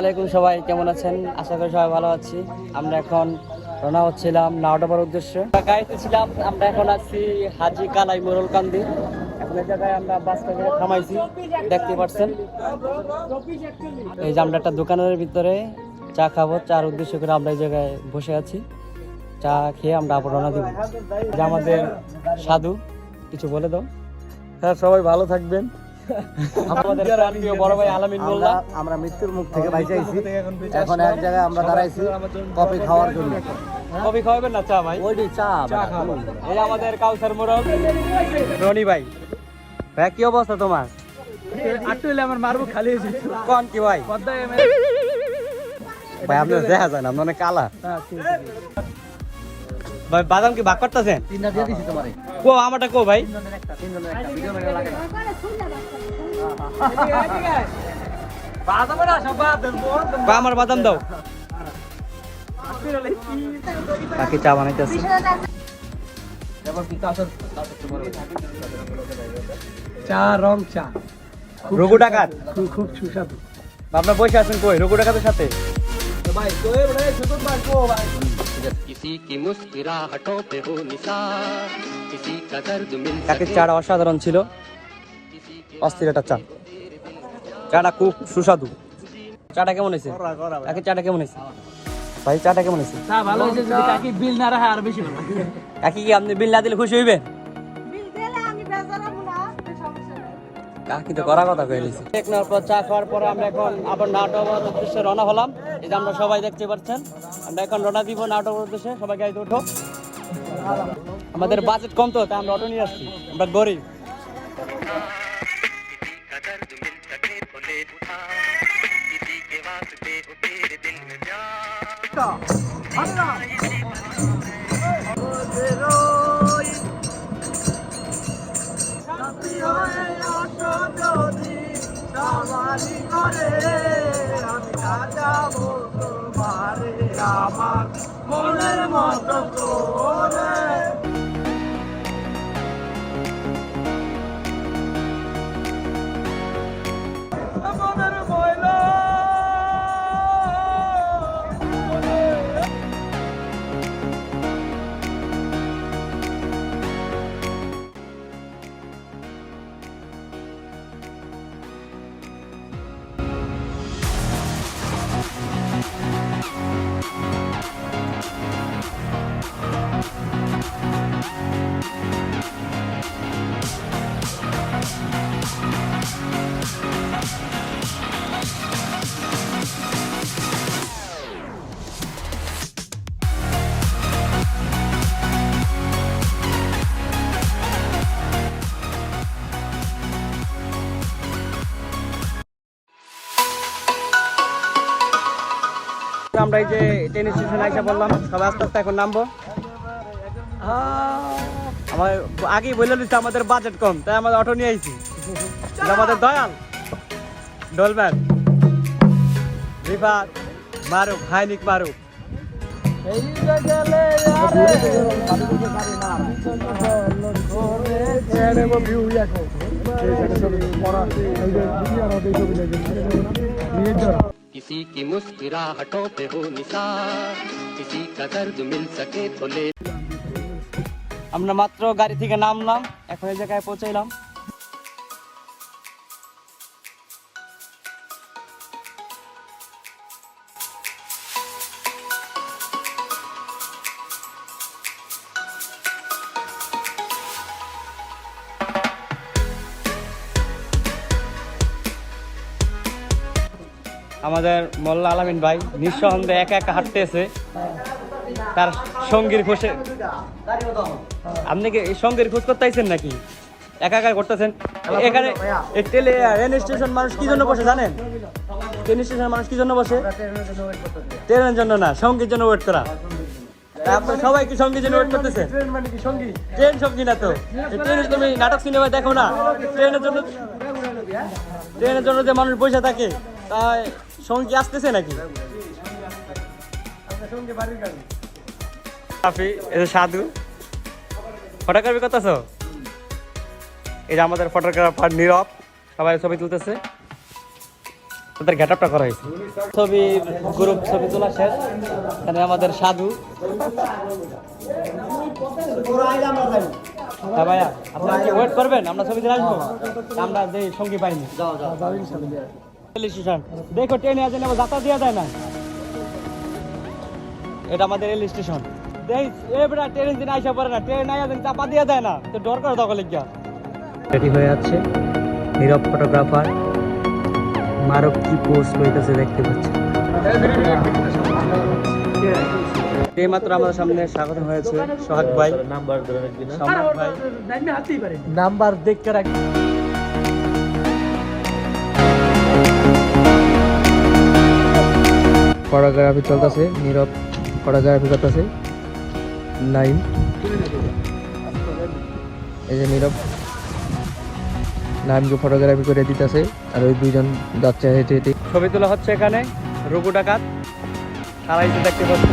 আলাইকুম, সবাই কেমন আছেন? আশা করি সবাই ভালো আছি। আমরা এখন রওনা হচ্ছিলাম নাওডাবার উদ্দেশ্যে। গাড়িতে ছিলাম, আমরা এখন আছি হাজি কালাই মোরলকান্দি। এখন এই জায়গায় আমরা বাসটা থামাইছি, দেখতে পাচ্ছেন। এই যে আমরা একটা দোকানের ভিতরে চা খাবো, চার উদ্দেশ্য করে আমরা এই জায়গায় বসে আছি। চা খেয়ে আমরা আবার রওনা দিব। যে আমাদের সাধু, কিছু বলে দাও। হ্যাঁ, সবাই ভালো থাকবেন। আমাদের প্রিয় বড় ভাই আলামিন মোল্লা। আমরা মৃত্যুর মুখ থেকে বাইচে আইছি। এখন এক জায়গায় আমরা দাঁড়াইছি কফি খাওয়ার জন্য। কফি খাওয়াবেন না চা ভাই? ওইটি চা খাবো। এই আমাদের কাউসার মোরল রনি ভাই। ভাই কি অবস্থা তোমার? আটুলে আমার মারবো খালি হয়েছে। কোন কি ভাই? ভাই আপনার দেখা যায় না, আপনার অনেক কালা। ভাই বাদাম কি ভাগ করতেছেন? তিনটা দিয়ে দিছি তোমারে। কো আমারটা কো ভাই? তিনজনের একটা ভিডিও মেরে লাগে না। বা আমার বাদাম দাও। বাকি চা বানাইতেছি। চা রং চা রঘু ডাকাত খুব সুস্বাদু। আপনার বসে আছেন কই? রঘু ডাকাতের সাথে ভাই কই বড় ছোট ভাই কো ভাই। किसी की मुस्कुराहटों पे हो निसार किसी का दर्द मिल কাকে চাটা অসাধারণ ছিল, অস্থির একটা চা। চাটা খুব সুস্বাদু। চাটা কেমন হয়েছে? কাকে চাটা কেমন হয়েছে ভাই? চাটা কেমন হয়েছে? চা ভালো হয়েছে, যদি কাকি বিল না রাখে আর বেশি ভালো। কাকি কি আপনি বিল না দিলে খুশি হইবেন? কাকি তো করা কথা কয়ে দিয়েছে। এক নেওয়ার পর চা খাওয়ার পরে আমরা এখন আবার নাটোর উদ্দেশ্যে রওনা হলাম। এই যে আমরা সবাই দেখতে পাচ্ছেন, আমরা এখন রওনা দিব নাটোর উদ্দেশ্যে। সবাই গাড়িতে উঠো। আমাদের বাজেট কম তো, তাই আমরা অটো নিয়ে আসছি, আমরা গরিব। का दर्द मिल सके तो ले उठा किसी के वास्ते हो तेरे दिल में प्यार মনের মতো করে আমরা এই যে ট্রেন স্টেশনে আইসা বললাম, সবাই আস্তে আস্তে এখন নামবো। আমার আগেই বলে দিচ্ছে আমাদের বাজেট কম, তাই আমাদের অটো নিয়ে আইছি। আমাদের দয়াল, ডলম্যান, রিফাত, মারুফ, হাইনিক মারুফ। किसी की मुस्कुराहटों पे हो निसार किसी का दर्द मिल सके तो ले আমরা মাত্র গাড়ি থেকে নামলাম, এখন এই জায়গায় পৌঁছাইলাম। আমাদের মোল্লা আলামিন ভাই নিঃসন্দেহে একা একা হাঁটতেছে তার সঙ্গীর খোঁজে। আপনি কি সঙ্গীর খোঁজ করতে আইছেন নাকি? একা একা করতেছেন এখানে? ট্রেন স্টেশন মানুষ কি জন্য বসে জানেন? ট্রেন স্টেশন মানুষ কি জন্য বসে? ট্রেনের জন্য না, সঙ্গীর জন্য ওয়েট করা। আপনার সবাই কি সঙ্গীর জন্য ওয়েট করতেছে? ট্রেন সঙ্গী না তো। ট্রেনে তুমি নাটক সিনেমা দেখো না? ট্রেনের জন্য যে মানুষ বসে থাকে, তাই সঙ্গী আসতেছে নাকি? সাধু ফটোগ্রাফি করতেছ? এই যে আমাদের ফটোগ্রাফার নীরব, সবাই ছবি তুলতেছে। ওদের গেটআপটা করা হয়েছে। ছবির গ্রুপ ছবি তোলা শেষ। এখানে আমাদের সাধু। হ্যাঁ ভাইয়া, আপনারা কি ওয়েট করবেন? আমরা ছবি দিয়ে আসবো। আমরা যে সঙ্গী পাইনি। রেল স্টেশন দেখো, ট্রেনে আছে না, যাত্রা দেওয়া যায় না। এটা আমাদের রেল স্টেশন। এবার ট্রেন দিন আইসা পড়ে না, ট্রেন আইয়া দিন চাপা দিয়ে দেয় না, তো ডর করে তখন লিখা। রেডি হয়ে যাচ্ছে নীরব ফটোগ্রাফার। মারক কি পোস্ট লইতেছে দেখতে পাচ্ছি। এইমাত্র আমাদের সামনে স্বাগত হয়েছে সোহাগ ভাই, সম্রাট ভাই। নাম্বার দেখতে রাখ। ফটোগ্রাফি চলতেছে, নীরব ফটোগ্রাফি করতেছে লাইন। এই যে নীরব লাইনকে ফটোগ্রাফি করে দিতেছে, আর ওই দুইজন যাচ্ছে হেঁটে হেঁটে। ছবি তোলা হচ্ছে এখানে। রঘু ডাকাত সারাইতে দেখতে পাচ্ছি।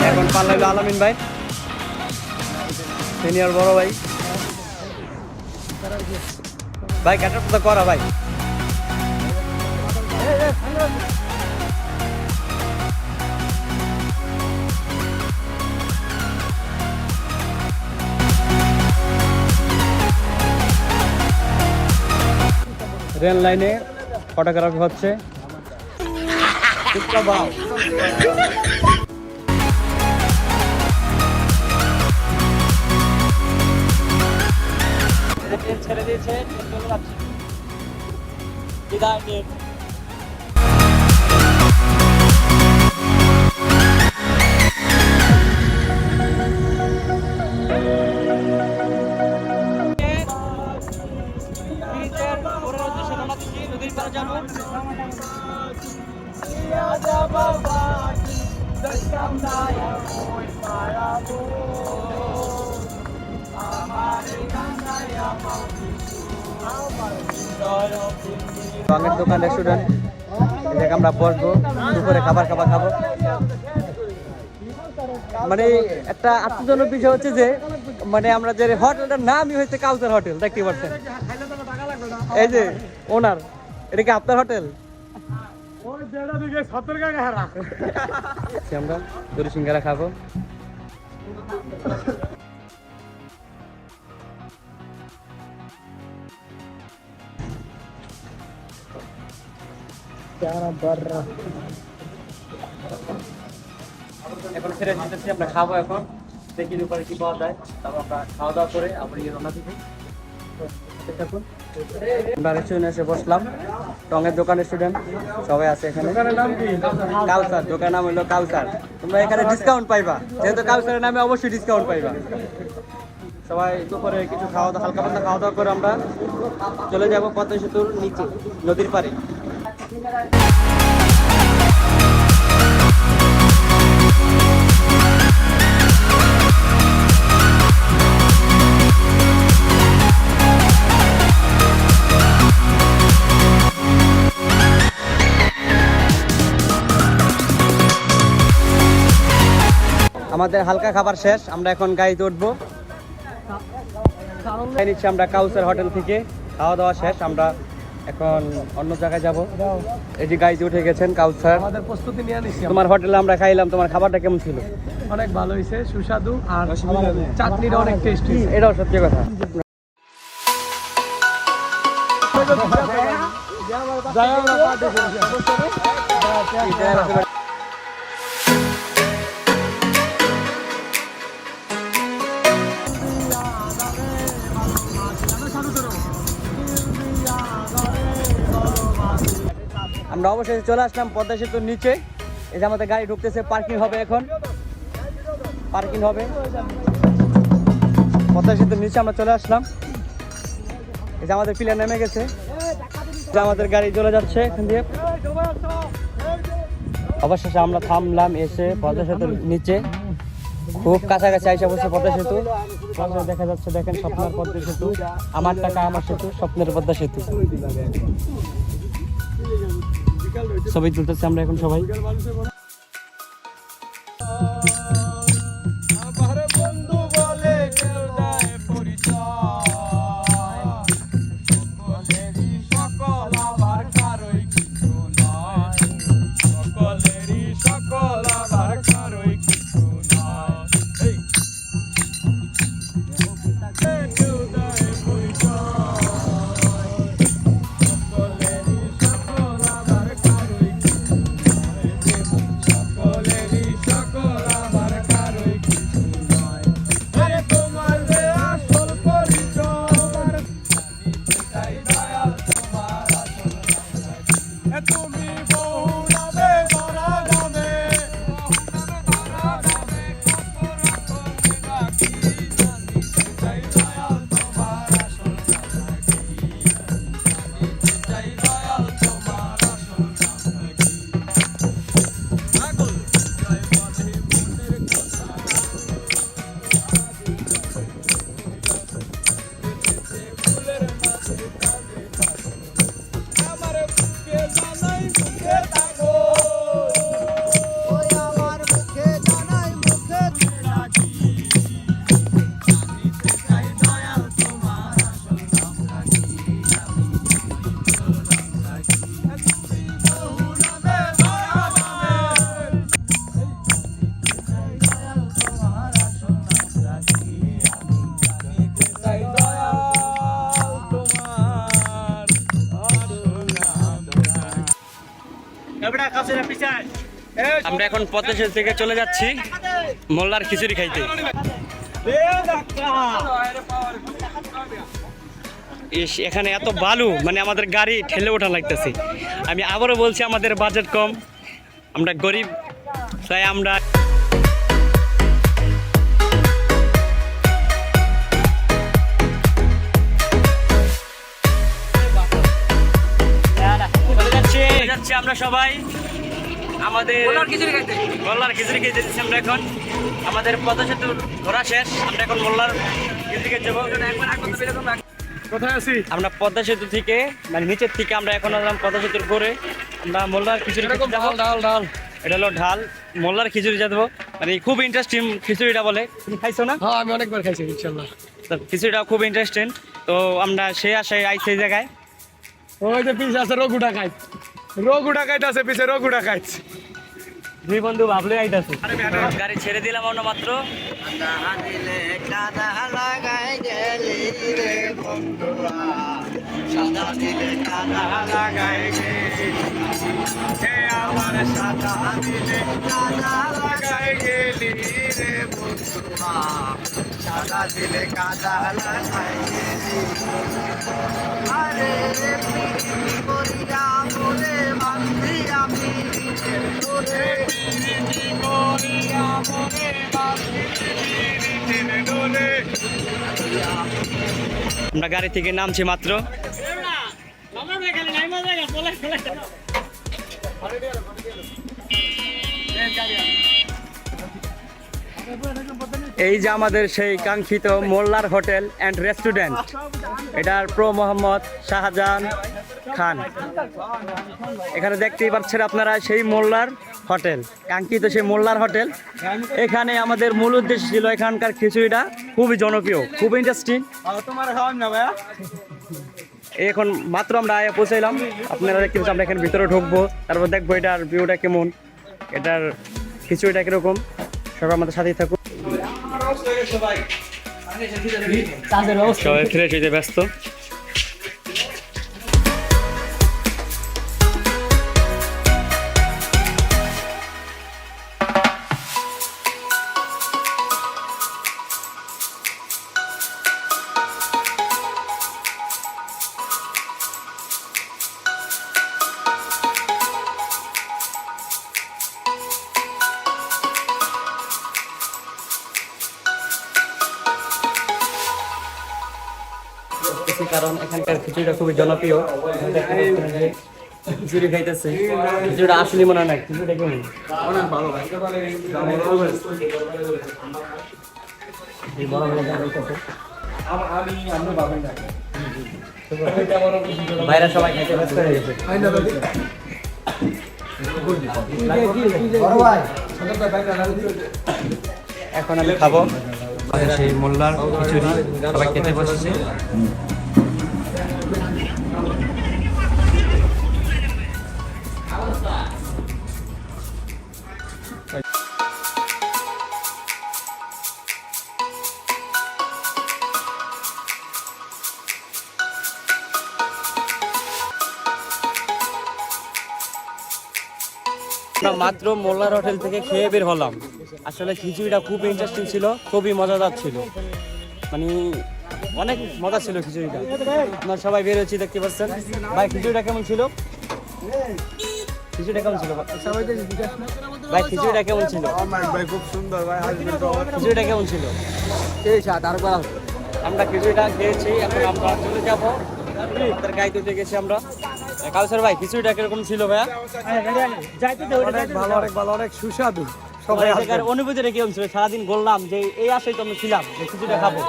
এখন পাল্লাইল আলামিন ভাই, সিনিয়র বড় ভাই। ভাই ক্যাটার তো করা ভাই। রেল লাইনে ফটোগ্রাফি হচ্ছে। ছেড়ে দিয়েছে, চলে যাচ্ছে। বিদায় নিন। রঙের দোকান রেস্টুরেন্ট, এটাকে আমরা বসবো, দুপুরে খাবার খাবো। মানে একটা আশ্চর্যজনক বিষয় হচ্ছে যে মানে আমরা যে হোটেলটার নামই হয়েছে কাউসার হোটেল, দেখতে পাচ্ছেন। এই যে ওনার, এটা কি আপনার হোটেল? আমরা দড়ি সিঙ্গারা খাবো। এখন ছেড়ে দিতেছি, আমরা খাবো। এখন দেখি উপরে কি পাওয়া যায়, তারপর আমরা খাওয়া দাওয়া করে আবার রওনা দিব। আমরা রেস্টুরেন্টে এসে বসলাম। টঙের দোকান রেস্টুরেন্ট, সবাই আছে এখানে। দোকানের নাম কি? কাউসার। দোকানের নাম হলো কাউসার। তোমরা এখানে ডিসকাউন্ট পাইবা, যেহেতু কাউসারের নামে অবশ্যই ডিসকাউন্ট পাইবা। সবাই দুপুরে কিছু খাওয়া দাওয়া, হালকা পাতলা খাওয়া দাওয়া করে আমরা চলে যাব পদ্মা সেতুর নিচে, নদীর পাড়ে। আমাদের হালকা খাবার শেষ, আমরা এখন গাড়িতে উঠবো। নিচ্ছি আমরা কাউসার হোটেল থেকে, খাওয়া দাওয়া শেষ, আমরা এখন অন্য জায়গায় যাব। এই যে গাড়িতে উঠে গেছেন কাউসার। আমাদের প্রস্তুতি নিয়ে নিছি। তোমার হোটেলে আমরা খাইলাম, তোমার খাবারটা কেমন ছিল? অনেক ভালো হয়েছে, সুস্বাদু, আর চাটনিটা অনেক টেস্টি। এটাও সত্যি কথা। আমরা অবশ্যই চলে আসলাম পদ্মা সেতুর নিচে। এই যে আমাদের গাড়ি ঢুকতেছে, পার্কিং হবে এখন, পার্কিং হবে পদ্মা সেতুর নিচে। আমরা চলে আসলাম, এই যে আমাদের প্লেন নেমে গেছে, আমাদের গাড়ি চলে যাচ্ছে এখান দিয়ে। অবশেষে আমরা থামলাম এসে পদ্মা সেতুর নিচে, খুব কাছাকাছি আইসা বসে পদ্মা সেতু। দেখা যাচ্ছে, দেখেন, স্বপ্নের পদ্মা সেতু। আমার টাকা আমার সেতু, স্বপ্নের পদ্মা সেতু। ছবি তুলতেছি আমরা এখন সবাই। তুমি বহুলাবে ধরা যাবে আমার বুকে জানাই বুকে থাকো ওই আমার মুখে জানাই মুখে রাখি জানিতে চাই দয়াল তোমার আসল নাম রাখি তুমি বহুলাবে ধরা যাবে জানিতে চাই দয়াল তোমার আসল নাম আমরা এখন পদ্মা থেকে চলে যাচ্ছি মোল্লার খিচুড়ি খাইতে। এখানে এত বালু, মানে আমাদের গাড়ি ঠেলে ওঠা লাগতেছে। আমি আবারও বলছি, আমাদের বাজেট কম, আমরা গরিব, তাই আমরা চলে যাচ্ছি আমরা সবাই আমাদের মোল্লার খিচুড়ি খেতে যাচ্ছি আমরা এখন। আমাদের পদ্মা সেতুর ঘোরা শেষ, আমরা এখন মোল্লার খিচুড়ি খেতে যাবো। কোথায় আছি আমরা পদ্মা সেতু থেকে, মানে নিচের থেকে আমরা এখন আসলাম পদ্মা সেতুর ঘুরে আমরা মোল্লার খিচুড়ি খেতে যাবো। ডাল এটা হলো ঢাল, মোল্লার খিচুড়ি যাবো, মানে খুব ইন্টারেস্টিং খিচুড়িটা বলে। তুমি খাইছো না? হ্যাঁ আমি অনেকবার খাইছি ইনশাআল্লাহ। তো খিচুড়িটা খুব ইন্টারেস্টিং। তো আমরা সে আশায় আইছি এই জায়গায়। ওই যে পিছে আছে রঘু ডাকাইত আছে পিছে রঘু ডাকাইত দুই বন্ধু ভাবলে আইতাছে। গাড়ি ছেড়ে দিলাম আমরা মাত্র। আমরা গাড়ি থেকে নামছি মাত্র। এই যে আমাদের সেই কাঙ্ক্ষিত মোল্লার হোটেল অ্যান্ড রেস্টুরেন্ট, এটার প্রো মোহাম্মদ শাহজাহান খান। এখানে দেখতেই পাচ্ছেন আপনারা সেই মোল্লার হোটেল, কাঙ্ক্ষিত সেই মোল্লার হোটেল। এখানে আমাদের মূল উদ্দেশ্য ছিল এখানকার খিচুড়িটা খুবই জনপ্রিয়, খুব ইন্টারেস্টিং। তোমার খাওয়ান না ভাইয়া এখন মাত্র আমরা আয়া পৌঁছাইলাম। আপনারা দেখতে পাচ্ছেন আমরা এখানে ভিতরে ঢুকবো, তারপর দেখবো এটার ভিউটা কেমন, এটার খিচুড়িটা কিরকম। সবাই আমাদের সাথেই থাকুন। সবাই ফ্রেশ হইতে ব্যস্ত। কারণ এখানকার খিচুড়িটা খুবই জনপ্রিয়। খিচুড়ি খাইতেছে, খিচুড়িটা আসলে মনে হয় না। খিচুড়িটা কেমন? অনেক ভালো। বাইরে সবাই খাইতে ব্যস্ত হয়ে গেছে। এখন আমি খাবো সেই মোল্লার খিচুড়ি, সবাই খেতে বসেছে। আমরা মাত্র মোল্লার হোটেল থেকে খেয়ে বের হলাম। আসলে খিচুড়িটা খুব ইন্টারেস্টিং ছিল, খুবই মজাদার ছিল, মানে অনেক মজা ছিল খিচুড়িটা। আপনারা সবাই বের হয়েছি দেখতে পাচ্ছেন। ভাই খিচুড়িটা কেমন ছিল? খিচুড়িটা কেমন ছিল ভাই? খিচুড়িটা কেমন ছিল? ভাই খুব সুন্দর ভাই, আসবেন তো। খিচুড়িটা কেমন ছিল? এই স্বাদ আর বলা আমরা খিচুড়িটা খেয়েছি, এখন আমরা চলে যাবো তার গাইতে গেছি আমরা। কাউসার ভাই খিচুড়িটা কিরকম ছিল ভাইয়া? অনেক ভালো, অনেক ভালো, অনেক সুস্বাদু। সবাই আসবেন। এখানকার অনুভূতিটা কেমন ছিল? সারাদিন বললাম যে এই আশায় তো আমি ছিলাম যে খিচুড়িটা খাবো।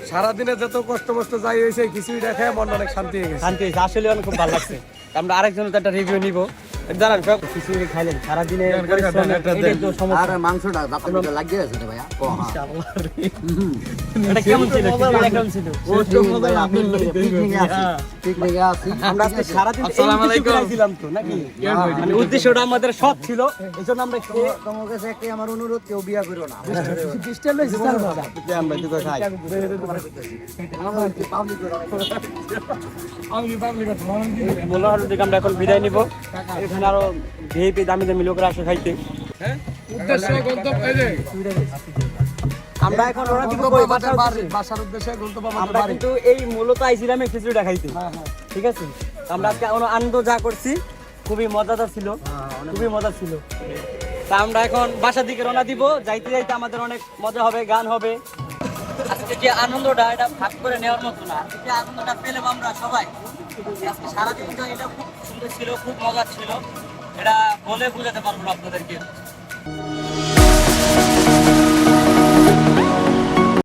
সারাদিনে যত কষ্ট মষ্ট যাই হয়েছে খিচুড়িটা খেয়ে মন অনেক শান্তি হয়ে গেছে। শান্তি হয়েছে, আসলে অনেক খুব ভালো লাগছে। আমরা আরেকজনের তো একটা রিভিউ নিব। দাঁড়ান, খিচুড়ি খাইলেন সারাদিনে এটাই তো সমস্যা। আর মাংসটা আপনাদের লাগিয়ে আছে রে ভাইয়া এটা কেমন ছিল? খিচুড়িটা কেমন ছিল? পিকনিকে আছি আমরা আজকে সারাদিন এই কিছু খাইছিলাম তো নাকি? মানে উদ্দেশ্যটা আমাদের সৎ ছিল, এই জন্য আমরা তোমার কাছে একটাই আমার অনুরোধ, কেউ বিয়া করো না আমরা দুটো খাই। মনোহর থেকে আমরা এখন বিদায় নিব। এখানে আরো ভিআইপি দামি দামি লোকরা আসে খাইতে। উদ্দেশ্য গন্তব্য এই যে আমরা এখন ওরা কিন্তু কই বাসার বাড়ি, বাসার উদ্দেশ্যে গন্তব্য আমাদের আমরা বাড়ি। কিন্তু এই মূলত আইছিলাম এই খিচুড়িটা খাইতে। ঠিক আছে, তো আমরা আজকে আনন্দ যা করছি খুবই মজাদার ছিল, খুবই মজা ছিল। তা আমরা এখন বাসার দিকে রওনা দিব। যাইতে যাইতে আমাদের অনেক মজা হবে, গান হবে। আজকে যে আনন্দটা এটা ভাগ করে নেওয়ার মতো না। আজকে যে আনন্দটা পেলাম আমরা সবাই, আজকে সারাদিন তো এটা খুব সুন্দর ছিল, খুব মজা ছিল। এটা বলে বোঝাতে পারবো না আপনাদেরকে।